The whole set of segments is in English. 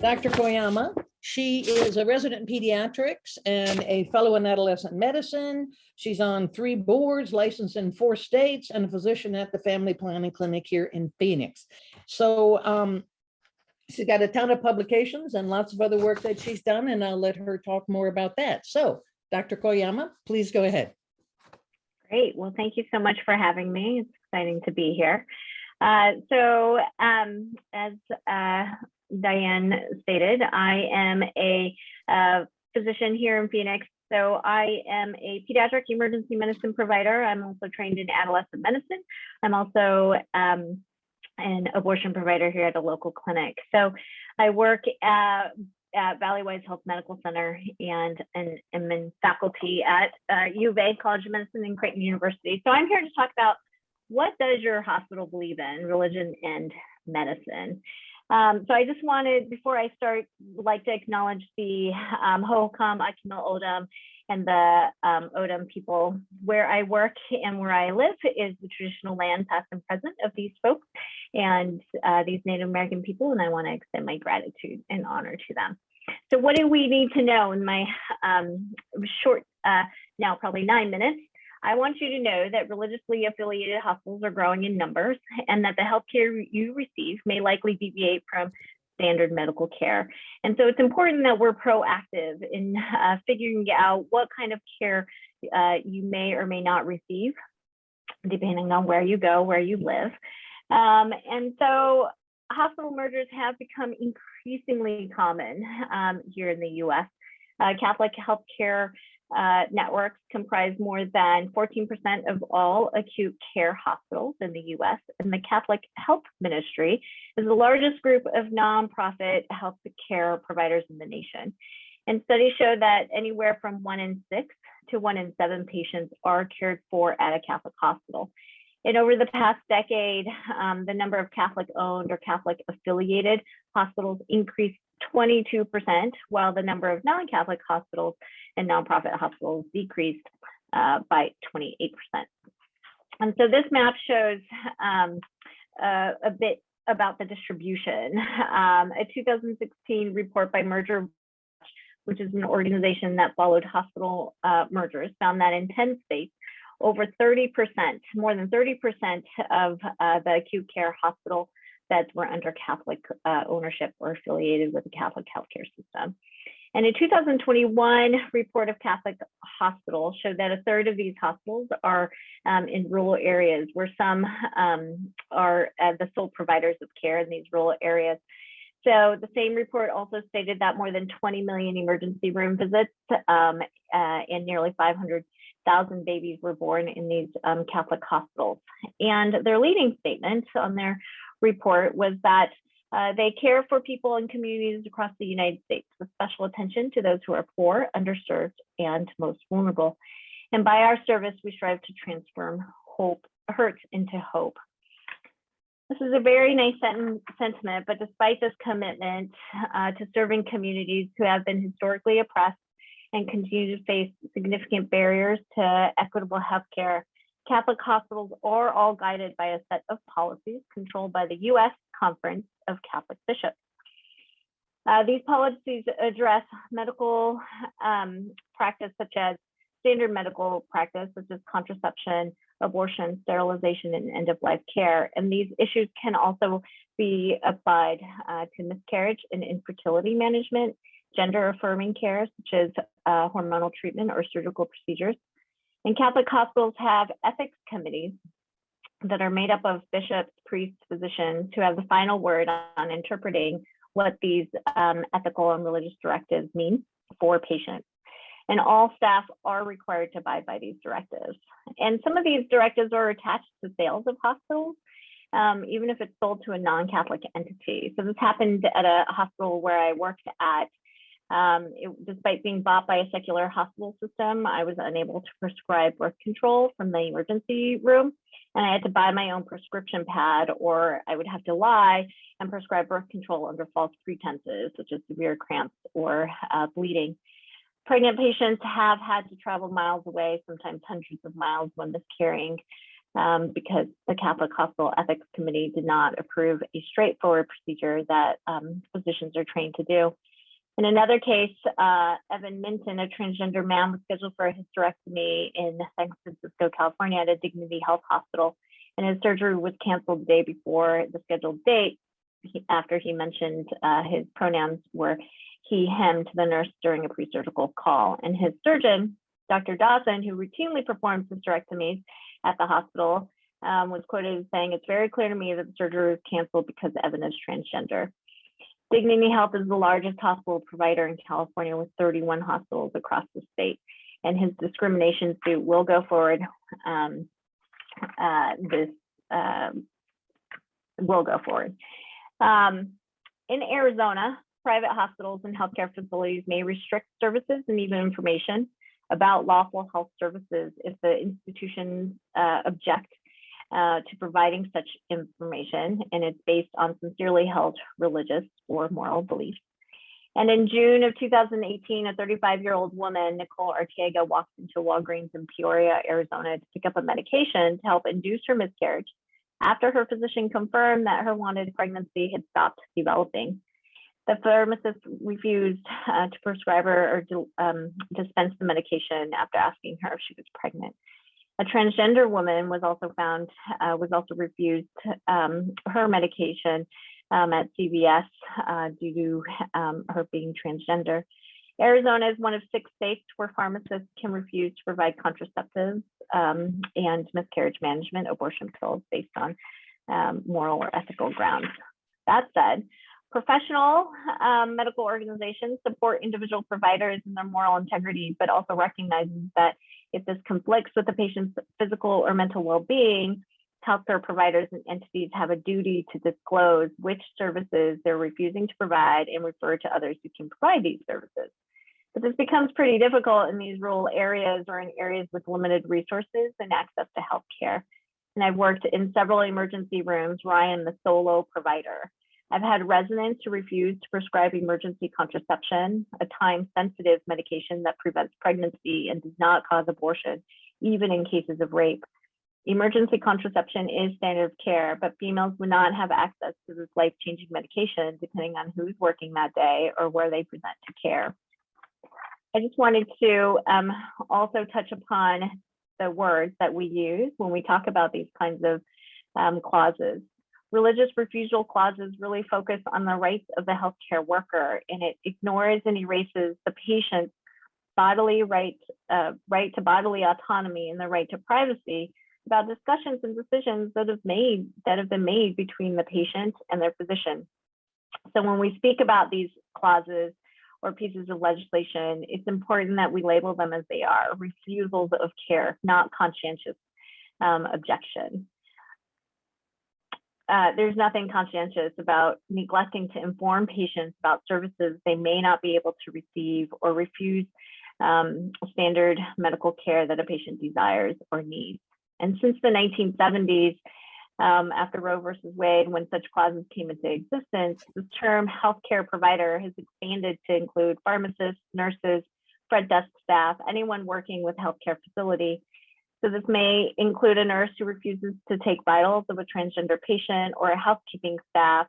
Dr. Koyama. She is a resident in pediatrics and a fellow in adolescent medicine. She's on 3 boards, licensed in 4 states, and a physician at the Family Planning Clinic here in Phoenix. So she's got a ton of publications and lots of other work that she's done, and I'll let her talk more about that. So, Dr. Koyama, please go ahead. Great. Well, thank you so much for having me. It's exciting to be here. As Diane stated, I am a physician here in Phoenix. So I am a pediatric emergency medicine provider. I'm also trained in adolescent medicine. I'm also an abortion provider here at a local clinic. So I work at Ways Health Medical Center and am in faculty at U of A College of Medicine and Creighton University. So I'm here to talk about what does your hospital believe in, religion and medicine. So I just wanted, before I start, like to acknowledge the Hohokam, Akimel Odom, and the Odom people. Where I work and where I live is the traditional land, past and present, of these folks and these Native American people, and I want to extend my gratitude and honor to them. So what do we need to know in my short, now probably 9 minutes? I want you to know that religiously affiliated hospitals are growing in numbers and that the healthcare you receive may likely deviate from standard medical care. And so it's important that we're proactive in figuring out what kind of care you may or may not receive, depending on where you go, where you live. And so hospital mergers have become increasingly common here in the US. Catholic healthcare networks comprise more than 14% of all acute care hospitals in the US, and the Catholic Health Ministry is the largest group of nonprofit health care providers in the nation. And studies show that anywhere from 1 in 6 to 1 in 7 patients are cared for at a Catholic hospital. And over the past decade, the number of Catholic-owned or Catholic-affiliated hospitals increased 22%, while the number of non-Catholic hospitals and nonprofit hospitals decreased by 28%. And so this map shows a bit about the distribution. A 2016 report by Merger, which is an organization that followed hospital mergers, found that in 10 states, over 30%, more than 30% of the acute care hospital beds were under Catholic ownership or affiliated with the Catholic healthcare system. And a 2021 report of Catholic hospitals showed that 1/3 of these hospitals are in rural areas, where some are the sole providers of care in these rural areas. So the same report also stated that more than 20 million emergency room visits and nearly 500,000 babies were born in these Catholic hospitals. And their leading statement on their report was that they care for people in communities across the United States with special attention to those who are poor, underserved, and most vulnerable. And by our service, we strive to transform hurt into hope. This is a very nice sentiment, but despite this commitment to serving communities who have been historically oppressed and continue to face significant barriers to equitable healthcare, Catholic hospitals are all guided by a set of policies controlled by the U.S. Conference of Catholic Bishops. These policies address medical practice, such as standard medical practice, such as contraception, abortion, sterilization, and end-of-life care. And these issues can also be applied to miscarriage and infertility management, gender-affirming care, such as hormonal treatment or surgical procedures. And Catholic hospitals have ethics committees that are made up of bishops, priests, physicians who have the final word on interpreting what these ethical and religious directives mean for patients. And all staff are required to abide by these directives. And some of these directives are attached to sales of hospitals, even if it's sold to a non-Catholic entity. So this happened at a hospital where I worked at. Despite being bought by a secular hospital system, I was unable to prescribe birth control from the emergency room, and I had to buy my own prescription pad, or I would have to lie and prescribe birth control under false pretenses, such as severe cramps or bleeding. Pregnant patients have had to travel miles away, sometimes hundreds of miles, when miscarrying. because the Catholic Hospital Ethics Committee did not approve a straightforward procedure that physicians are trained to do. In another case, Evan Minton, a transgender man, was scheduled for a hysterectomy in San Francisco, California at a Dignity Health hospital, and his surgery was canceled the day before the scheduled date. After he mentioned his pronouns were he, him to the nurse during a pre-surgical call. And his surgeon, Dr. Dawson, who routinely performs hysterectomies at the hospital, was quoted as saying, "It's very clear to me that the surgery was canceled because Evan is transgender." Dignity Health is the largest hospital provider in California with 31 hospitals across the state, and his discrimination suit will go forward. Will go forward. In Arizona, private hospitals and healthcare facilities may restrict services and even information about lawful health services if the institutions object to providing such information, and it's based on sincerely held religious or moral beliefs. And in June of 2018, a 35-year-old woman, Nicole Arteaga, walked into Walgreens in Peoria, Arizona to pick up a medication to help induce her miscarriage after her physician confirmed that her wanted pregnancy had stopped developing. The pharmacist refused to prescribe her or dispense the medication after asking her if she was pregnant. A transgender woman was also refused her medication at CVS due to her being transgender. Arizona is one of 6 states where pharmacists can refuse to provide contraceptives and miscarriage management abortion pills based on moral or ethical grounds. That said, professional medical organizations support individual providers in their moral integrity, but also recognizes that if this conflicts with the patient's physical or mental well-being, healthcare providers and entities have a duty to disclose which services they're refusing to provide and refer to others who can provide these services. But this becomes pretty difficult in these rural areas or in areas with limited resources and access to healthcare. And I've worked in several emergency rooms where I am the solo provider. I've had residents who refuse to prescribe emergency contraception, a time-sensitive medication that prevents pregnancy and does not cause abortion, even in cases of rape. Emergency contraception is standard of care, but females would not have access to this life-changing medication depending on who's working that day or where they present to care. I just wanted to also touch upon the words that we use when we talk about these kinds of clauses. Religious refusal clauses really focus on the rights of the healthcare worker, and it ignores and erases the patient's bodily right to bodily autonomy and the right to privacy about discussions and decisions that have been made between the patient and their physician. So when we speak about these clauses or pieces of legislation, it's important that we label them as they are: refusals of care, not conscientious objection. There's nothing conscientious about neglecting to inform patients about services they may not be able to receive or refuse standard medical care that a patient desires or needs. And since the 1970s, after Roe versus Wade, when such clauses came into existence, the term healthcare provider has expanded to include pharmacists, nurses, front desk staff, anyone working with healthcare facility. So this may include a nurse who refuses to take vitals of a transgender patient, or a housekeeping staff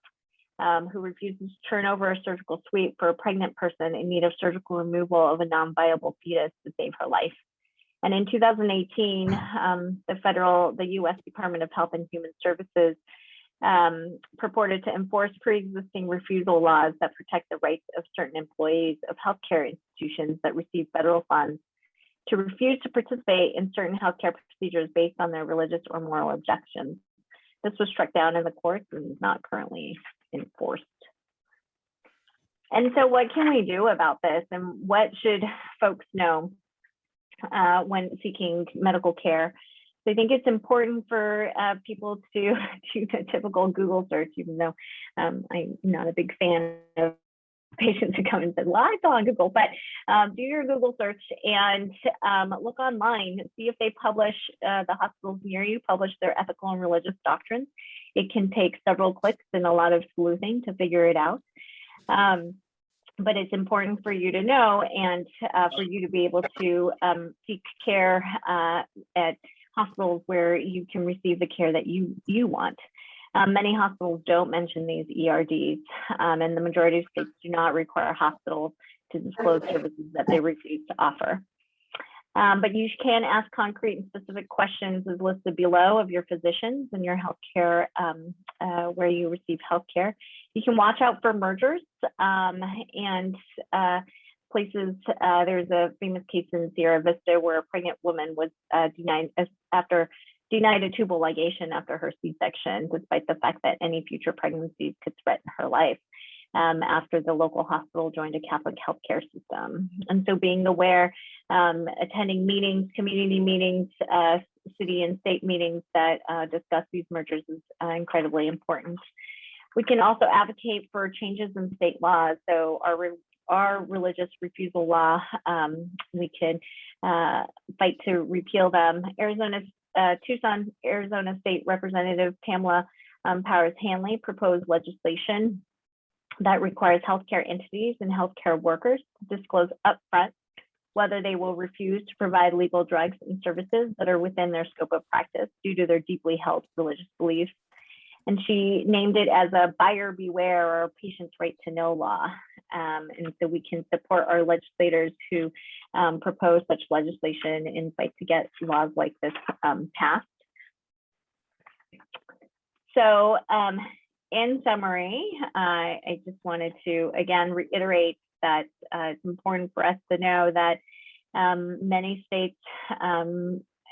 who refuses to turn over a surgical suite for a pregnant person in need of surgical removal of a non-viable fetus to save her life. And in 2018, the U.S. Department of Health and Human Services purported to enforce pre-existing refusal laws that protect the rights of certain employees of healthcare institutions that receive federal funds to refuse to participate in certain healthcare procedures based on their religious or moral objections. This was struck down in the courts and is not currently enforced. And so what can we do about this, and what should folks know when seeking medical care? So I think it's important for people to do the typical Google search, even though I'm not a big fan of patients who come and say, well, I saw on Google, but do your Google search and look online, see if they publish, the hospitals near you publish their ethical and religious doctrines. It can take several clicks and a lot of sleuthing to figure it out. But it's important for you to know, and for you to be able to seek care at hospitals where you can receive the care that you want. Many hospitals don't mention these ERDs, and the majority of states do not require hospitals to disclose services that they refuse to offer. But you can ask concrete and specific questions as listed below of your physicians and your healthcare, where you receive healthcare. You can watch out for mergers and places. There's a famous case in Sierra Vista where a pregnant woman was denied a tubal ligation after her C-section, despite the fact that any future pregnancies could threaten her life, after the local hospital joined a Catholic healthcare system. And so being aware, attending meetings, community meetings, city and state meetings that discuss these mergers is incredibly important. We can also advocate for changes in state laws. So our religious refusal law, we can fight to repeal them. Tucson, Arizona State Representative Pamela Powers-Hanley proposed legislation that requires healthcare entities and healthcare workers to disclose upfront whether they will refuse to provide legal drugs and services that are within their scope of practice due to their deeply held religious beliefs. And she named it as a buyer beware or patient's right to know law. And so we can support our legislators who propose such legislation and fight to get laws like this passed. So in summary, I just wanted to again reiterate that it's important for us to know that many states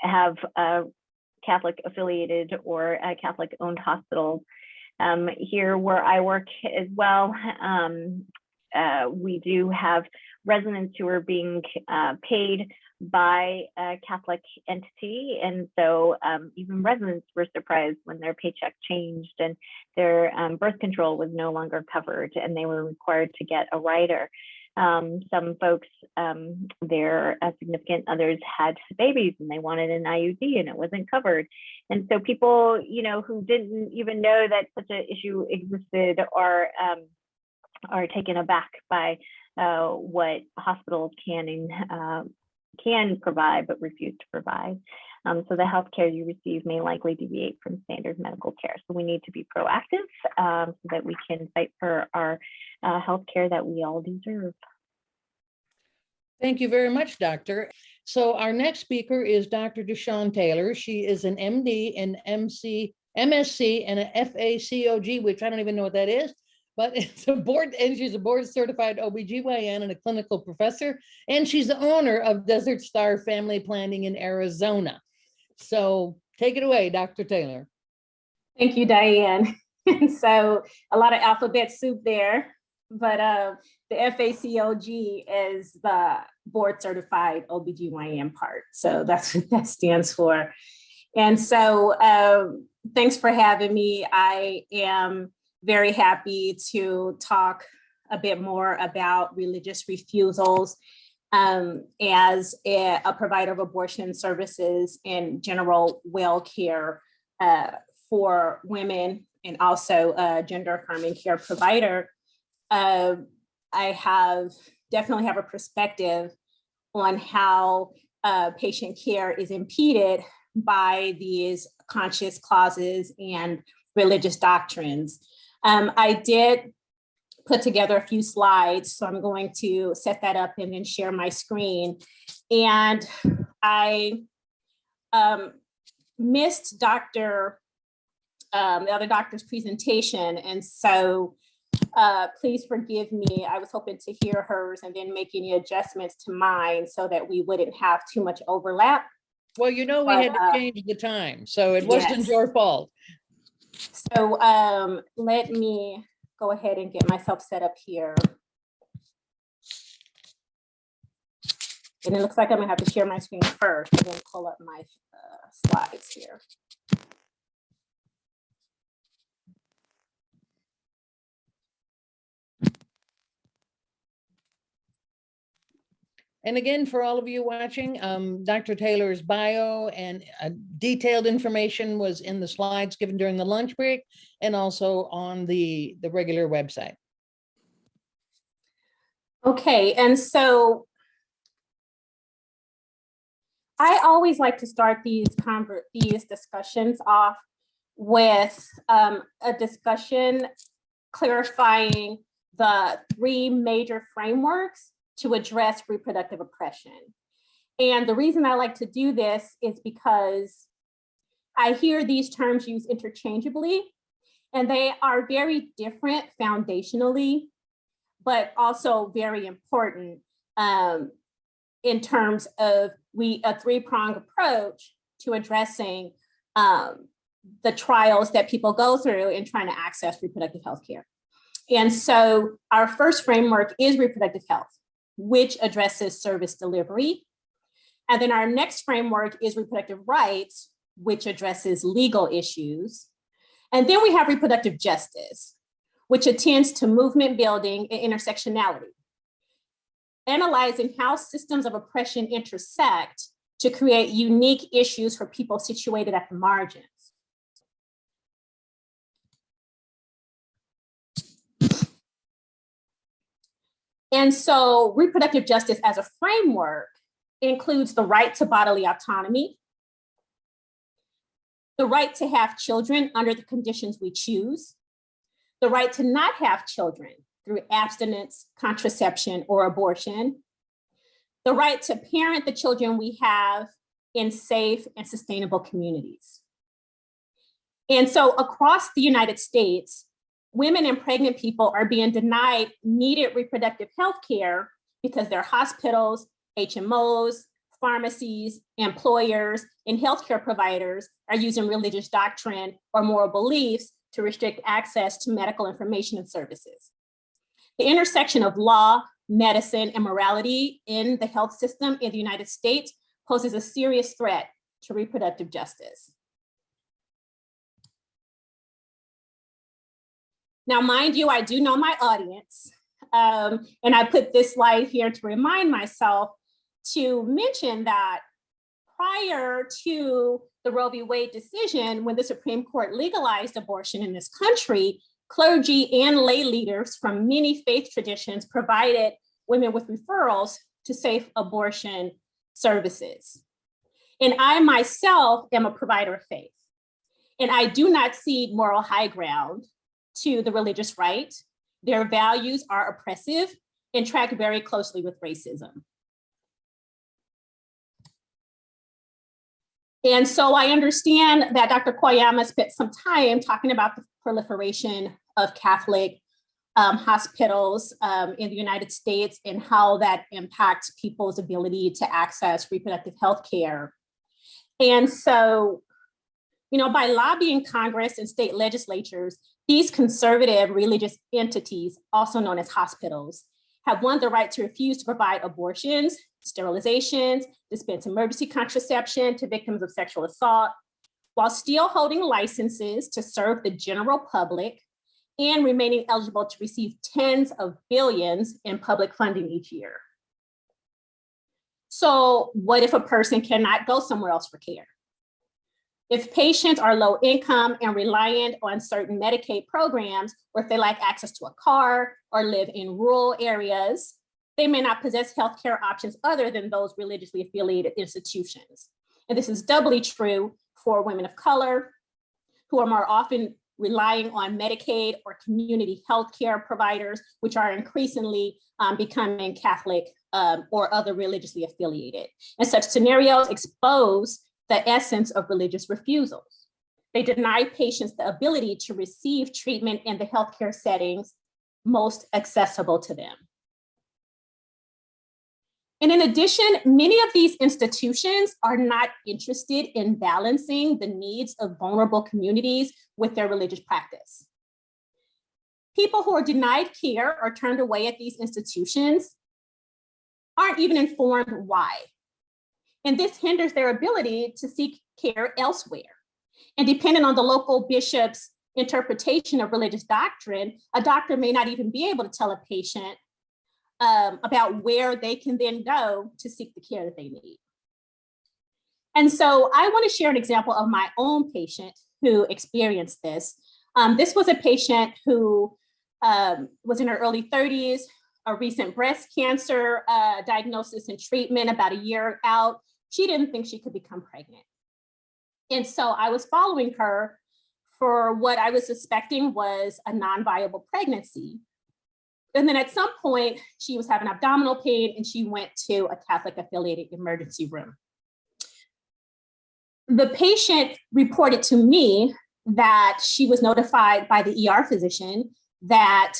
have Catholic affiliated or Catholic owned hospitals. Here where I work as well, we do have residents who are being paid by a Catholic entity. And so even residents were surprised when their paycheck changed and their birth control was no longer covered and they were required to get a rider. Some folks, their significant others had babies and they wanted an IUD and it wasn't covered. And so people, who didn't even know that such an issue existed are taken aback by what hospitals can provide but refuse to provide. So the healthcare you receive may likely deviate from standard medical care. So we need to be proactive so that we can fight for our healthcare that we all deserve. Thank you very much, Doctor. So our next speaker is Dr. Deshawn Taylor. She is an MD, an MSc, and an FACOG, which I don't even know what that is. But it's a board, and she's a board certified OBGYN and a clinical professor, and she's the owner of Desert Star Family Planning in Arizona. So take it away, Dr. Taylor. Thank you, Diane. So a lot of alphabet soup there, but the FACOG is the board certified OBGYN part. So that's what that stands for. And so thanks for having me. I am very happy to talk a bit more about religious refusals as a provider of abortion services and general well care for women and also a gender affirming care provider. I definitely have a perspective on how patient care is impeded by these conscious clauses and religious doctrines. I did put together a few slides, so I'm going to set that up and then share my screen. And I missed the other doctor's presentation, and so please forgive me. I was hoping to hear hers and then make any adjustments to mine so that we wouldn't have too much overlap. Well, we had to change the time, so it wasn't your fault. So let me go ahead and get myself set up here. And it looks like I'm gonna have to share my screen first and then pull up my slides here. And again, for all of you watching, Dr. Taylor's bio and detailed information was in the slides given during the lunch break and also on the regular website. Okay, and so I always like to start these discussions off with a discussion clarifying the three major frameworks to address reproductive oppression. And the reason I like to do this is because I hear these terms used interchangeably, and they are very different foundationally, but also very important in terms of a three-pronged approach to addressing the trials that people go through in trying to access reproductive health care. And so our first framework is reproductive health, which addresses service delivery. And then our next framework is reproductive rights, which addresses legal issues. And then we have reproductive justice, which attends to movement building and intersectionality, analyzing how systems of oppression intersect to create unique issues for people situated at the margins. And so reproductive justice as a framework includes the right to bodily autonomy, the right to have children under the conditions we choose, the right to not have children through abstinence, contraception, or abortion, the right to parent the children we have in safe and sustainable communities. And so across the United States, women and pregnant people are being denied needed reproductive health care because their hospitals, HMOs, pharmacies, employers, and healthcare providers are using religious doctrine or moral beliefs to restrict access to medical information and services. The intersection of law, medicine, and morality in the health system in the United States poses a serious threat to reproductive justice. Now, mind you, I do know my audience, and I put this slide here to remind myself to mention that prior to the Roe v. Wade decision, when the Supreme Court legalized abortion in this country, clergy and lay leaders from many faith traditions provided women with referrals to safe abortion services. And I myself am a provider of faith, and I do not cede moral high ground to the religious right. Their values are oppressive and track very closely with racism. And so I understand that Dr. Koyama spent some time talking about the proliferation of Catholic hospitals in the United States and how that impacts people's ability to access reproductive health care. And so, you know, by lobbying Congress and state legislatures, these conservative religious entities, also known as hospitals, have won the right to refuse to provide abortions, sterilizations, dispense emergency contraception to victims of sexual assault, while still holding licenses to serve the general public and remaining eligible to receive tens of billions in public funding each year. So what if a person cannot go somewhere else for care? If patients are low income and reliant on certain Medicaid programs, or if they lack access to a car or live in rural areas, they may not possess healthcare options other than those religiously affiliated institutions. And this is doubly true for women of color, who are more often relying on Medicaid or community healthcare providers, which are increasingly becoming Catholic or other religiously affiliated. And such scenarios expose the essence of religious refusals. They deny patients the ability to receive treatment in the healthcare settings most accessible to them. And in addition, many of these institutions are not interested in balancing the needs of vulnerable communities with their religious practice. People who are denied care or turned away at these institutions aren't even informed why. And this hinders their ability to seek care elsewhere. And depending on the local bishop's interpretation of religious doctrine, a doctor may not even be able to tell a patient about where they can then go to seek the care that they need. And so I want to share an example of my own patient who experienced this. This was a patient who was in her early 30s, a recent breast cancer diagnosis and treatment about a year out, she didn't think she could become pregnant. And so I was following her for what I was suspecting was a non-viable pregnancy. And then at some point, she was having abdominal pain and she went to a Catholic affiliated emergency room. The patient reported to me that she was notified by the ER physician that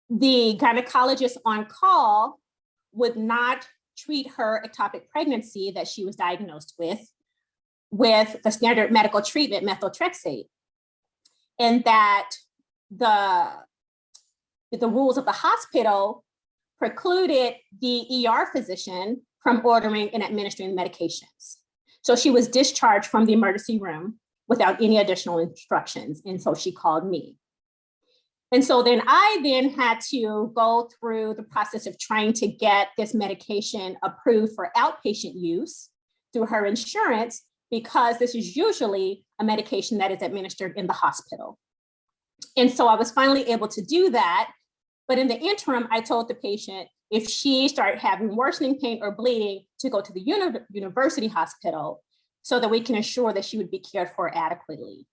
the gynecologist on call would not treat her ectopic pregnancy that she was diagnosed with the standard medical treatment, methotrexate, and that the rules of the hospital precluded the ER physician from ordering and administering medications. So she was discharged from the emergency room without any additional instructions. And so she called me. And so then I had to go through the process of trying to get this medication approved for outpatient use through her insurance, because this is usually a medication that is administered in the hospital. And so I was finally able to do that. But in the interim, I told the patient if she started having worsening pain or bleeding to go to the university hospital so that we can ensure that she would be cared for adequately.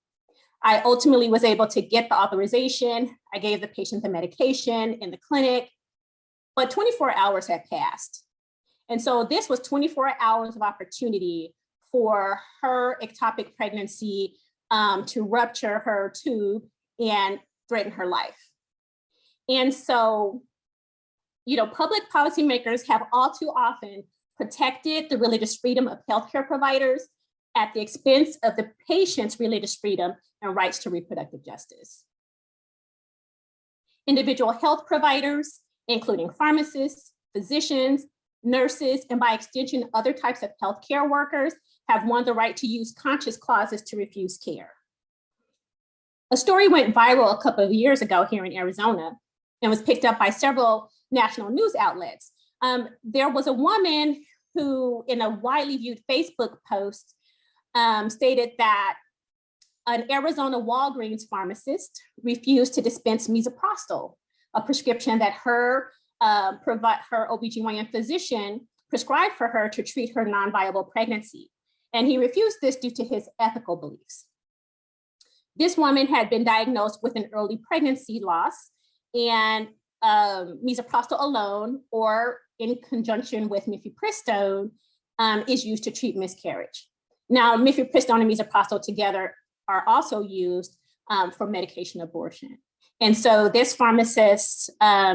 I ultimately was able to get the authorization. I gave the patient the medication in the clinic, but 24 hours had passed. And so this was 24 hours of opportunity for her ectopic pregnancy to rupture her tube and threaten her life. And so, public policymakers have all too often protected the religious freedom of healthcare providers at the expense of the patient's religious freedom and rights to reproductive justice. Individual health providers, including pharmacists, physicians, nurses, and by extension, other types of healthcare workers, have won the right to use conscious clauses to refuse care. A story went viral a couple of years ago here in Arizona and was picked up by several national news outlets. There was a woman who, in a widely viewed Facebook post, stated that an Arizona Walgreens pharmacist refused to dispense misoprostol, a prescription that her OBGYN physician prescribed for her to treat her non-viable pregnancy. And he refused this due to his ethical beliefs. This woman had been diagnosed with an early pregnancy loss, and misoprostol alone or in conjunction with mifepristone is used to treat miscarriage. Now, mifepristone and misoprostol together are also used for medication abortion. And so this pharmacist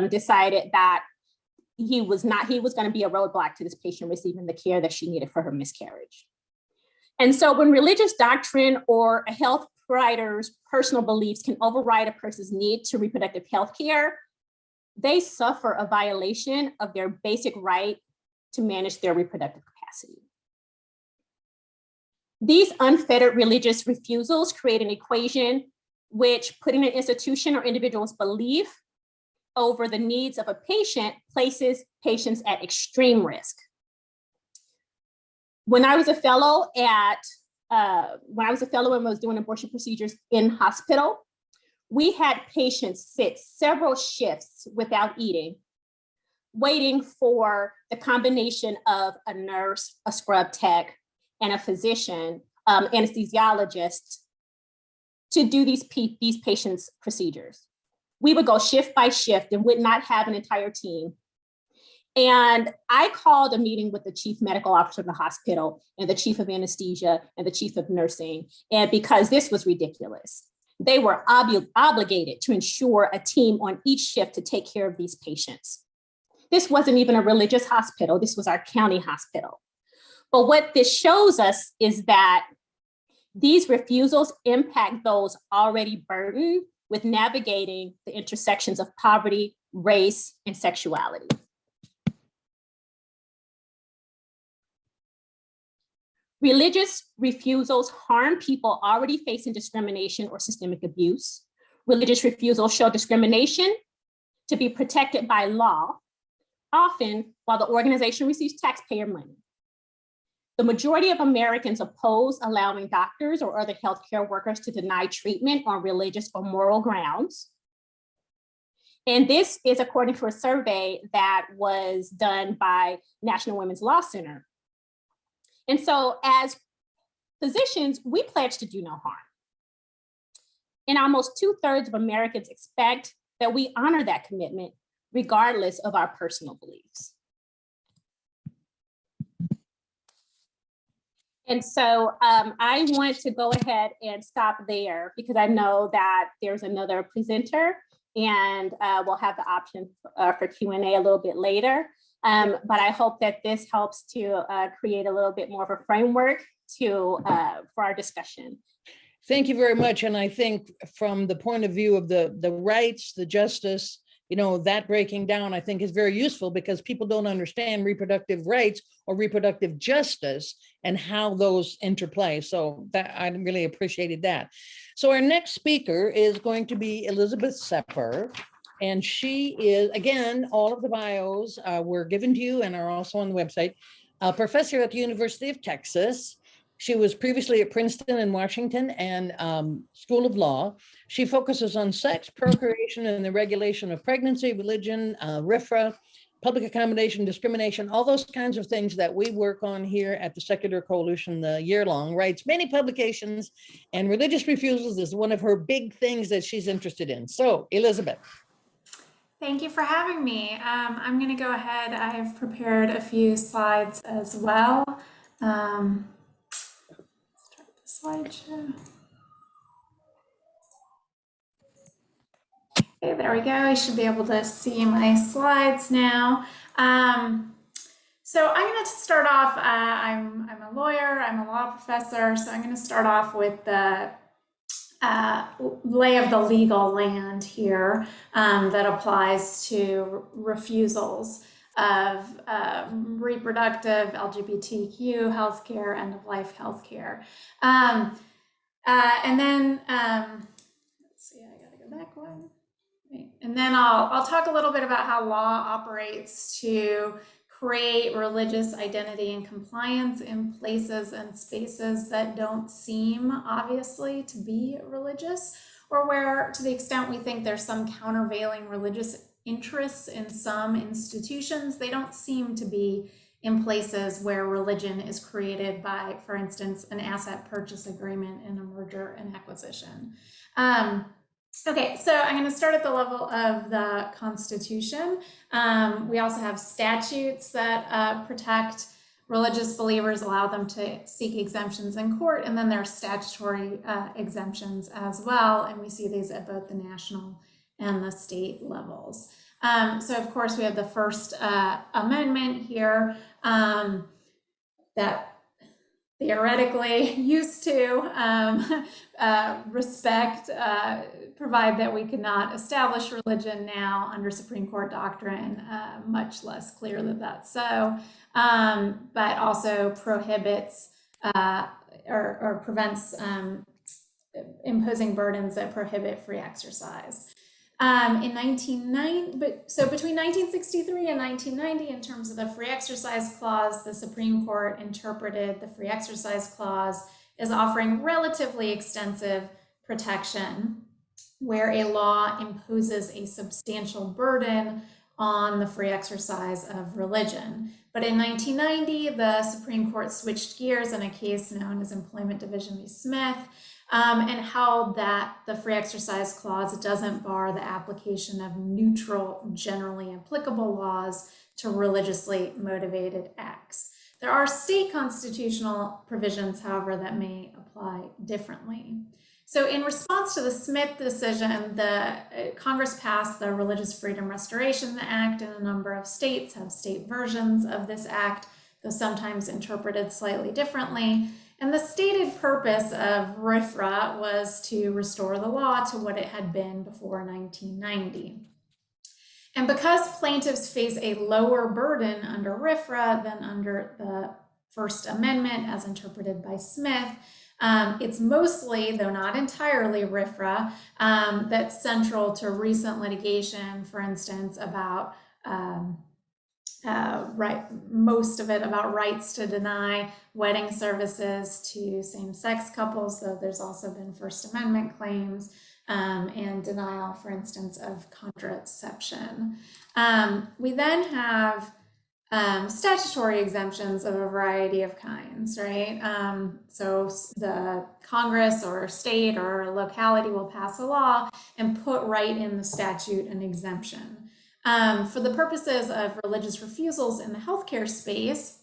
decided that he was going to be a roadblock to this patient receiving the care that she needed for her miscarriage. And so when religious doctrine or a health provider's personal beliefs can override a person's need to reproductive health care, they suffer a violation of their basic right to manage their reproductive capacity. These unfettered religious refusals create an equation which, putting an institution or individual's belief over the needs of a patient, places patients at extreme risk. When I was a fellow and was doing abortion procedures in hospital, we had patients sit several shifts without eating, waiting for the combination of a nurse, a scrub tech, and a physician, anesthesiologist, to do these patients' procedures. We would go shift by shift and would not have an entire team. And I called a meeting with the chief medical officer of the hospital and the chief of anesthesia and the chief of nursing, and because this was ridiculous. They were obligated to ensure a team on each shift to take care of these patients. This wasn't even a religious hospital. This was our county hospital. But what this shows us is that these refusals impact those already burdened with navigating the intersections of poverty, race, and sexuality. Religious refusals harm people already facing discrimination or systemic abuse. Religious refusals show discrimination to be protected by law, often while the organization receives taxpayer money. The majority of Americans oppose allowing doctors or other healthcare workers to deny treatment on religious or moral grounds. And this is according to a survey that was done by National Women's Law Center. And so as physicians, we pledge to do no harm. And almost 2/3 of Americans expect that we honor that commitment regardless of our personal beliefs. And so I want to go ahead and stop there because I know that there's another presenter and we'll have the option for Q&A a little bit later. But I hope that this helps to create a little bit more of a framework for our discussion. Thank you very much. And I think from the point of view of the rights, the justice, you know, that breaking down, I think is very useful because people don't understand reproductive rights or reproductive justice and how those interplay. So that I really appreciated that. So our next speaker is going to be Elizabeth Sepper. And she is, again, all of the bios were given to you and are also on the website, a professor at the University of Texas. She was previously at Princeton and Washington and School of Law. She focuses on sex, procreation, and the regulation of pregnancy, religion, RFRA, public accommodation, discrimination, all those kinds of things that we work on here at the Secular Coalition the year long, writes many publications, and religious refusals is one of her big things that she's interested in. So, Elizabeth. Thank you for having me. I'm going to go ahead. I have prepared a few slides as well. Start the slideshow. Okay, there we go. You should be able to see my slides now. So I'm going to start off. I'm a lawyer. I'm a law professor. So I'm going to start off with the lay of the legal land here that applies to refusals of reproductive, LGBTQ healthcare, end-of-life healthcare. And then, let's see, I gotta go back one. And then I'll talk a little bit about how law operates to create religious identity and compliance in places and spaces that don't seem obviously to be religious, or where, to the extent we think there's some countervailing religious interests in some institutions, they don't seem to be in places where religion is created by, for instance, an asset purchase agreement in a merger and acquisition. Okay, so I'm going to start at the level of the Constitution. We also have statutes that protect religious believers, allow them to seek exemptions in court, and then there are statutory exemptions as well, and we see these at both the national and the state levels. So of course we have the First Amendment here that theoretically used to respect, provide that we could not establish religion. Now under Supreme Court doctrine, much less clear that that's so, but also prohibits or prevents imposing burdens that prohibit free exercise. In 1990, so between 1963 and 1990, in terms of the free exercise clause, the Supreme Court interpreted the free exercise clause as offering relatively extensive protection, where a law imposes a substantial burden on the free exercise of religion. But in 1990, the Supreme Court switched gears in a case known as Employment Division v. Smith, and held that the free exercise clause doesn't bar the application of neutral, generally applicable laws to religiously motivated acts. There are state constitutional provisions, however, that may apply differently. So in response to the Smith decision, Congress passed the Religious Freedom Restoration Act, and a number of states have state versions of this act, though sometimes interpreted slightly differently. And the stated purpose of RFRA was to restore the law to what it had been before 1990. And because plaintiffs face a lower burden under RFRA than under the First Amendment as interpreted by Smith, it's mostly, though not entirely, RFRA that's central to recent litigation, for instance, about most of it about rights to deny wedding services to same-sex couples, though there's also been First Amendment claims and denial, for instance, of contraception. We then have statutory exemptions of a variety of kinds, right? So the Congress or state or locality will pass a law and put right in the statute an exemption. For the purposes of religious refusals in the healthcare space,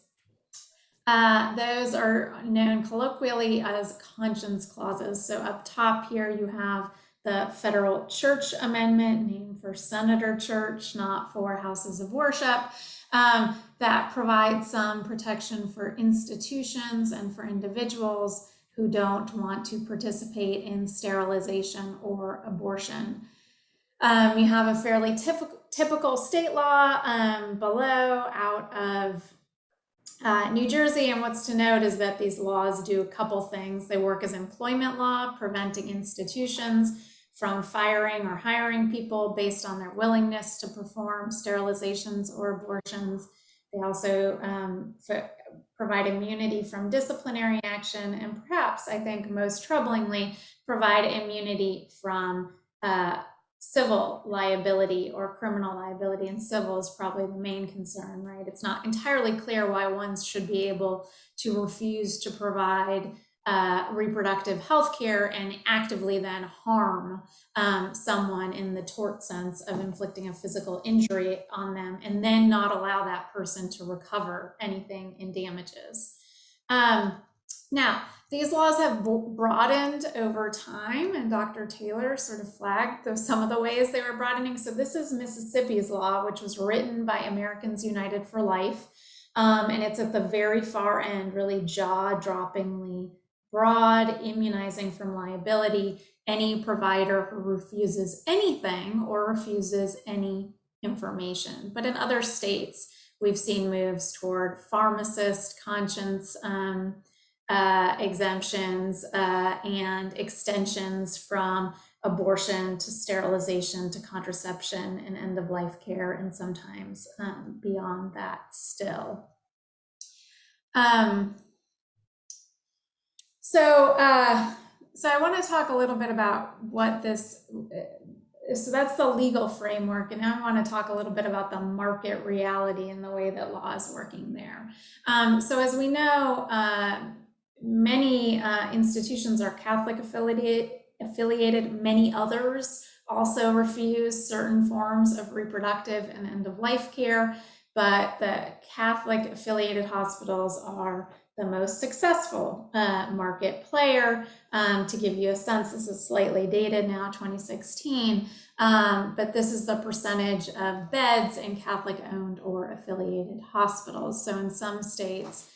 those are known colloquially as conscience clauses. So up top here you have the Federal Church Amendment, named for Senator Church, not for houses of worship, that provides some protection for institutions and for individuals who don't want to participate in sterilization or abortion. You have a fairly typical state law below out of New Jersey, and what's to note is that these laws do a couple things. They work as employment law, preventing institutions from firing or hiring people based on their willingness to perform sterilizations or abortions. They also provide immunity from disciplinary action, and perhaps, I think most troublingly, provide immunity from civil liability or criminal liability, and civil is probably the main concern, right? It's not entirely clear why one should be able to refuse to provide reproductive health care and actively then harm someone in the tort sense of inflicting a physical injury on them and then not allow that person to recover anything in damages. Now, these laws have broadened over time, and Dr. Taylor sort of flagged some of the ways they were broadening. So this is Mississippi's law, which was written by Americans United for Life. And it's at the very far end, really jaw-droppingly broad, immunizing from liability any provider who refuses anything or refuses any information. But in other states, we've seen moves toward pharmacist, conscience, exemptions and extensions from abortion to sterilization to contraception and end-of-life care, and sometimes beyond that still. So I want to talk a little bit about what this, so that's the legal framework, and now I want to talk a little bit about the market reality and the way that law is working there. So as we know, many institutions are Catholic affiliated. Many others also refuse certain forms of reproductive and end-of-life care, but the Catholic affiliated hospitals are the most successful market player. To give you a sense, this is slightly dated now, 2016, but this is the percentage of beds in Catholic-owned or affiliated hospitals. So in some states,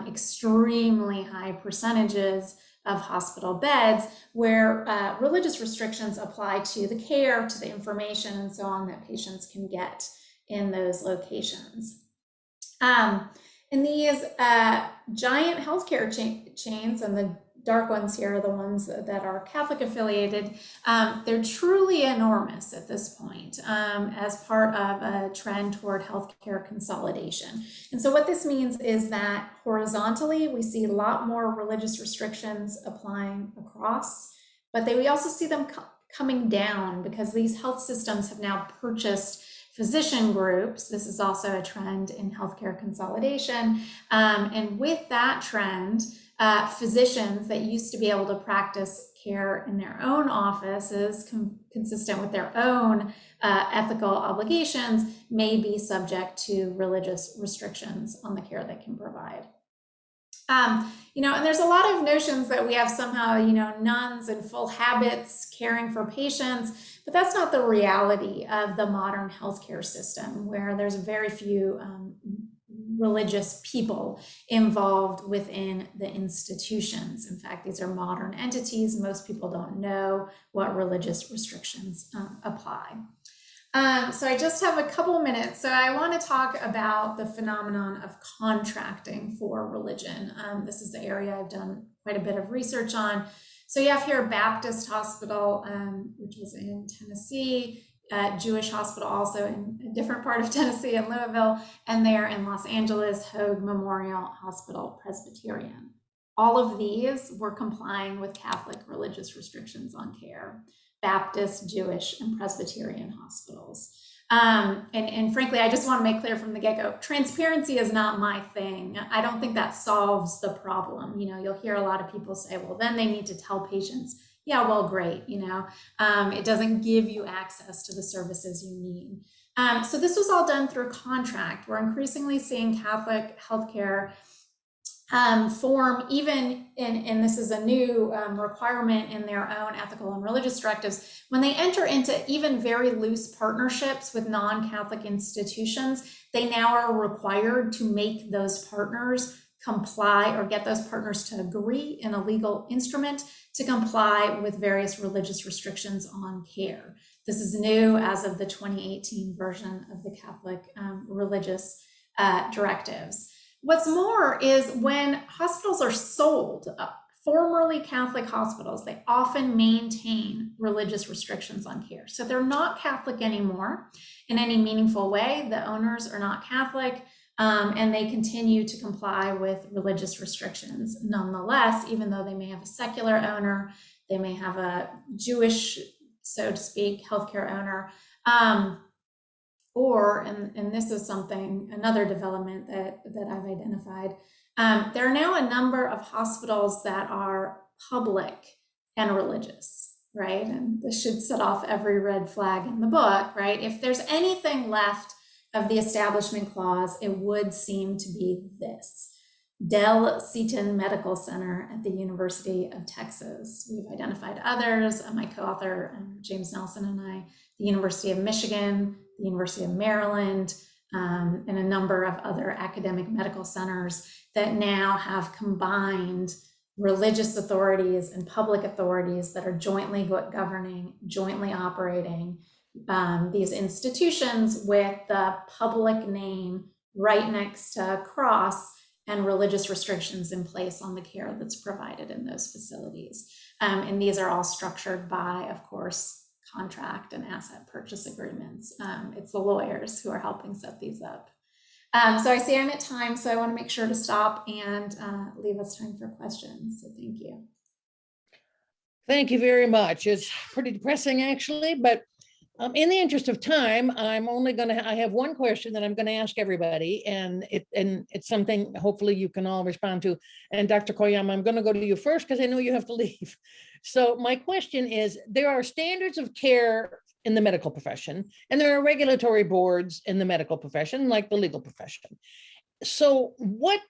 extremely high percentages of hospital beds where religious restrictions apply to the care, to the information, and so on that patients can get in those locations. And these giant healthcare chains, and the dark ones here are the ones that are Catholic affiliated, they're truly enormous at this point as part of a trend toward healthcare consolidation. And so what this means is that horizontally, we see a lot more religious restrictions applying across, but we also see them coming down because these health systems have now purchased physician groups. This is also a trend in healthcare consolidation. And with that trend, physicians that used to be able to practice care in their own offices, consistent with their own ethical obligations, may be subject to religious restrictions on the care they can provide. And there's a lot of notions that we have somehow, nuns in full habits caring for patients, but that's not the reality of the modern healthcare system, where there's very few religious people involved within the institutions. In fact, these are modern entities. Most people don't know what religious restrictions apply. So I just have a couple minutes. So I want to talk about the phenomenon of contracting for religion. This is the area I've done quite a bit of research on. So you have here Baptist Hospital, which was in Tennessee, Jewish Hospital also in a different part of Tennessee in Louisville, and there in Los Angeles, Hoag Memorial Hospital Presbyterian. All of these were complying with Catholic religious restrictions on care. Baptist, Jewish, and Presbyterian hospitals. And frankly, I just want to make clear from the get-go, transparency is not my thing. I don't think that solves the problem. You know, you'll hear a lot of people say, well, then they need to tell patients, yeah, well, great. You know, it doesn't give you access to the services you need. So this was all done through contract. We're increasingly seeing Catholic healthcare form, even and this is a new requirement in their own ethical and religious directives, when they enter into even very loose partnerships with non-Catholic institutions, they now are required to make those partners comply or get those partners to agree in a legal instrument to comply with various religious restrictions on care. This is new as of the 2018 version of the Catholic religious directives. What's more is when hospitals are sold, formerly Catholic hospitals, they often maintain religious restrictions on care. So they're not Catholic anymore in any meaningful way. The owners are not Catholic, and they continue to comply with religious restrictions. Nonetheless, even though they may have a secular owner, they may have a Jewish, so to speak, healthcare owner, or, and this is something, another development that I've identified, there are now a number of hospitals that are public and religious, right? And this should set off every red flag in the book, right? If there's anything left of the Establishment Clause, it would seem to be this. Del Seaton Medical Center at the University of Texas. We've identified others, my co-author, James Nelson, and I, the University of Michigan, the University of Maryland, and a number of other academic medical centers that now have combined religious authorities and public authorities that are jointly governing, jointly operating these institutions with the public name right next to a cross and religious restrictions in place on the care that's provided in those facilities. And these are all structured by, of course, contract and asset purchase agreements. It's the lawyers who are helping set these up. So I see I'm at time, so I want to make sure to stop and leave us time for questions. So thank you. Thank you very much. It's pretty depressing, actually, but in the interest of time, I'm only going to, I have one question that I'm going to ask everybody, and it's something hopefully you can all respond to. And Dr. Koyama, I'm going to go to you first because I know you have to leave. So my question is, there are standards of care in the medical profession, and there are regulatory boards in the medical profession, like the legal profession. So what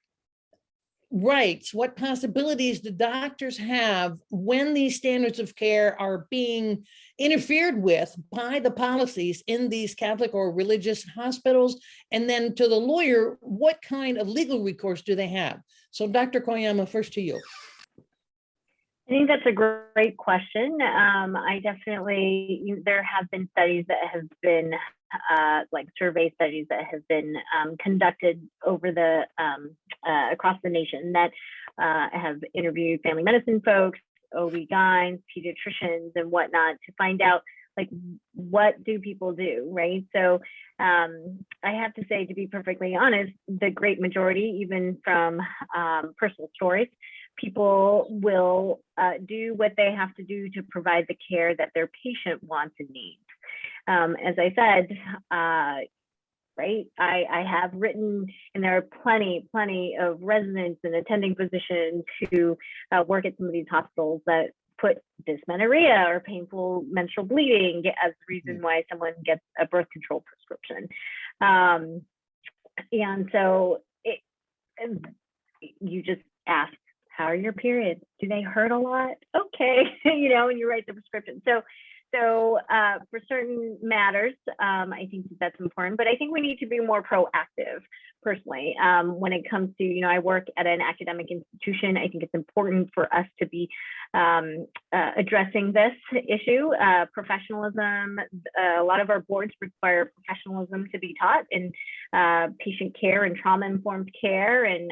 rights, what possibilities do doctors have when these standards of care are being interfered with by the policies in these Catholic or religious hospitals? And then to the lawyer, what kind of legal recourse do they have? So Dr. Koyama, first to you. I think that's a great question. I definitely, there have been studies that have been like survey studies that have been conducted over the across the nation that have interviewed family medicine folks, OB-GYNs, pediatricians, and whatnot to find out like what do people do, right? So I have to say, to be perfectly honest, the great majority, even from personal stories, people will do what they have to do to provide the care that their patient wants and needs. As I said, right, I have written, and there are plenty of residents and attending physicians who work at some of these hospitals that put dysmenorrhea or painful menstrual bleeding as the reason why someone gets a birth control prescription. And so you just ask, how are your periods? Do they hurt a lot? Okay, you know, and you write the prescription. So for certain matters, I think that's important, but I think we need to be more proactive personally. When it comes to, you know, I work at an academic institution. I think it's important for us to be addressing this issue. Professionalism, a lot of our boards require professionalism to be taught in patient care and trauma-informed care and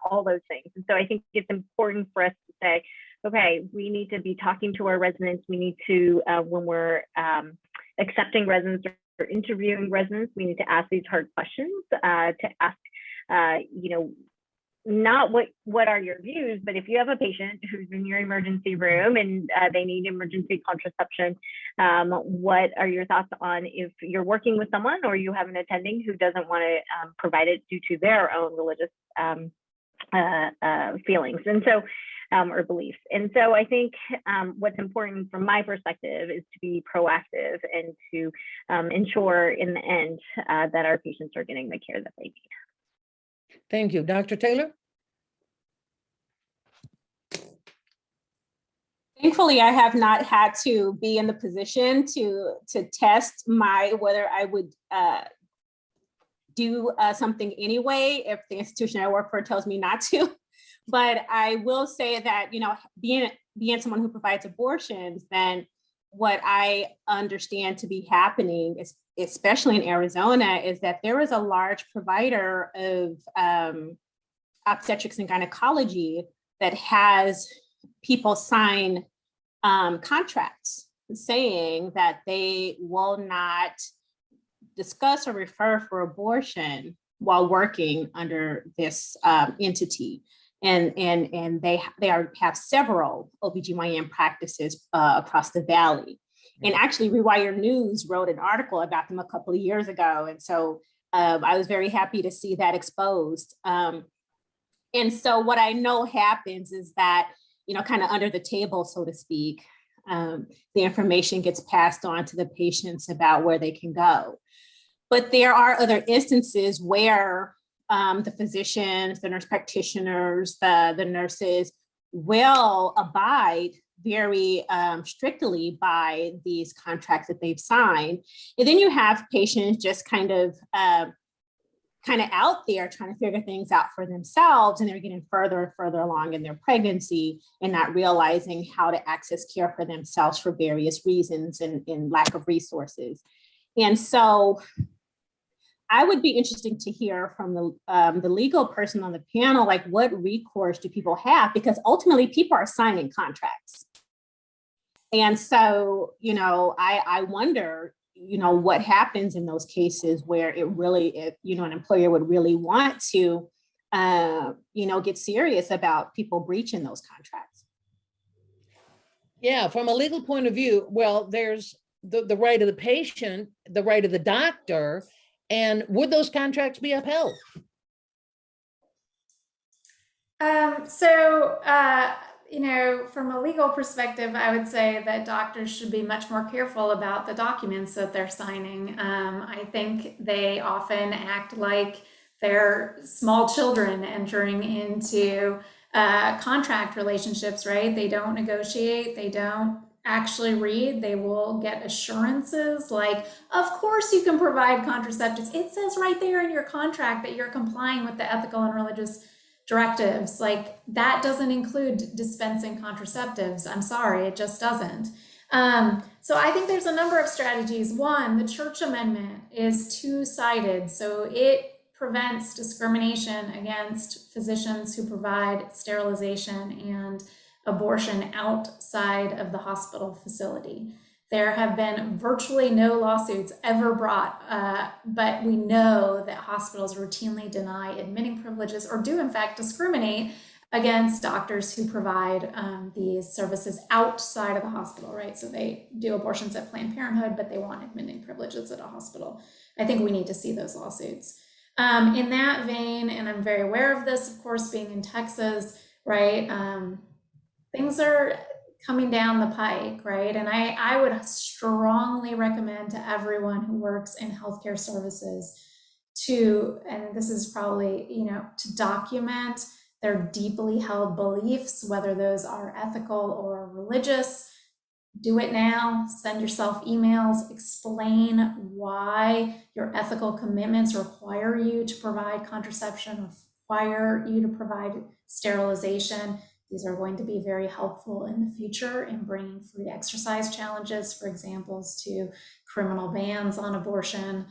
all those things. And so I think it's important for us to say, okay, we need to be talking to our residents. We need to, when we're accepting residents or interviewing residents, we need to ask these hard questions, to ask, you know, not what are your views, but if you have a patient who's in your emergency room and they need emergency contraception, what are your thoughts on if you're working with someone or you have an attending who doesn't want to provide it due to their own religious feelings and so or beliefs. And so I think what's important from my perspective is to be proactive and to ensure in the end that our patients are getting the care that they need. Thank you. Dr. Taylor? Thankfully, I have not had to be in the position to test whether I would do something anyway if the institution I work for tells me not to. But I will say that, being someone who provides abortions, then what I understand to be happening is, especially in Arizona, is that there is a large provider of obstetrics and gynecology that has people sign contracts saying that they will not discuss or refer for abortion while working under this entity. And they have several OBGYN practices across the valley. And actually, Rewire News wrote an article about them a couple of years ago. And so I was very happy to see that exposed. And so what I know happens is that, kind of under the table, so to speak, the information gets passed on to the patients about where they can go. But there are other instances where the physicians, the nurse practitioners, the nurses will abide very strictly by these contracts that they've signed. And then you have patients just kind of out there trying to figure things out for themselves, and they're getting further and further along in their pregnancy and not realizing how to access care for themselves for various reasons and lack of resources. And so I would be interested to hear from the legal person on the panel, like what recourse do people have? Because ultimately people are signing contracts. And so, I wonder, what happens in those cases where an employer would really want to, get serious about people breaching those contracts. Yeah, from a legal point of view, well, there's the right of the patient, the right of the doctor, and would those contracts be upheld? From a legal perspective, I would say that doctors should be much more careful about the documents that they're signing. I think they often act like they're small children entering into contract relationships, right? They don't negotiate, they don't actually read, they will get assurances like, of course you can provide contraceptives. It says right there in your contract that you're complying with the ethical and religious directives. Like, that doesn't include dispensing contraceptives. I'm sorry, it just doesn't. So I think there's a number of strategies. One, the Church Amendment is two-sided, so it prevents discrimination against physicians who provide sterilization and abortion outside of the hospital facility. There have been virtually no lawsuits ever brought, but we know that hospitals routinely deny admitting privileges or do in fact discriminate against doctors who provide these services outside of the hospital, right? So they do abortions at Planned Parenthood, but they want admitting privileges at a hospital. I think we need to see those lawsuits. In that vein, and I'm very aware of this, of course, being in Texas, right? Things are coming down the pike, right? And I would strongly recommend to everyone who works in healthcare services to, and this is probably, to document their deeply held beliefs, whether those are ethical or religious. Do it now. Send yourself emails, explain why your ethical commitments require you to provide contraception, require you to provide sterilization. These are going to be very helpful in the future in bringing free exercise challenges, for example, to criminal bans on abortion.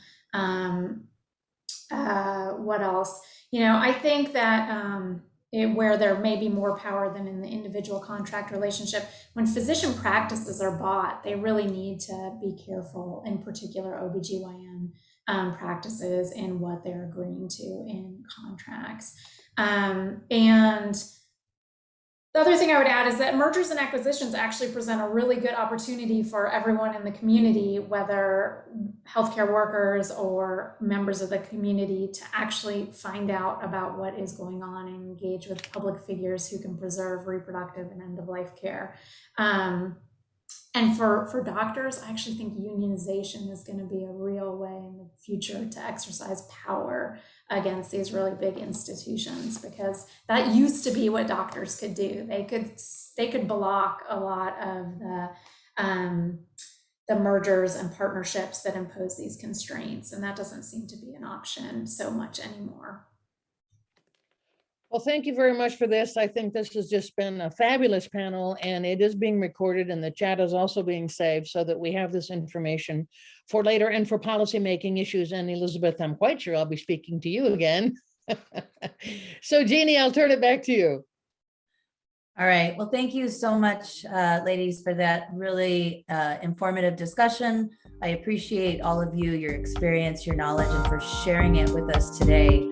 What else? I think that where there may be more power than in the individual contract relationship, when physician practices are bought, they really need to be careful, in particular OBGYN practices, and what they're agreeing to in contracts. And the other thing I would add is that mergers and acquisitions actually present a really good opportunity for everyone in the community, whether healthcare workers or members of the community, to actually find out about what is going on and engage with public figures who can preserve reproductive and end-of-life care. And for doctors, I actually think unionization is going to be a real way in the future to exercise power against these really big institutions, because that used to be what doctors could do. They could block a lot of the mergers and partnerships that impose these constraints, and that doesn't seem to be an option so much anymore. Well, thank you very much for this. I think this has just been a fabulous panel, and it is being recorded, and the chat is also being saved so that we have this information for later and for policymaking issues. And Elizabeth, I'm quite sure I'll be speaking to you again. So Jeannie, I'll turn it back to you. All right. Well, thank you so much, ladies, for that really informative discussion. I appreciate all of you, your experience, your knowledge, and for sharing it with us today.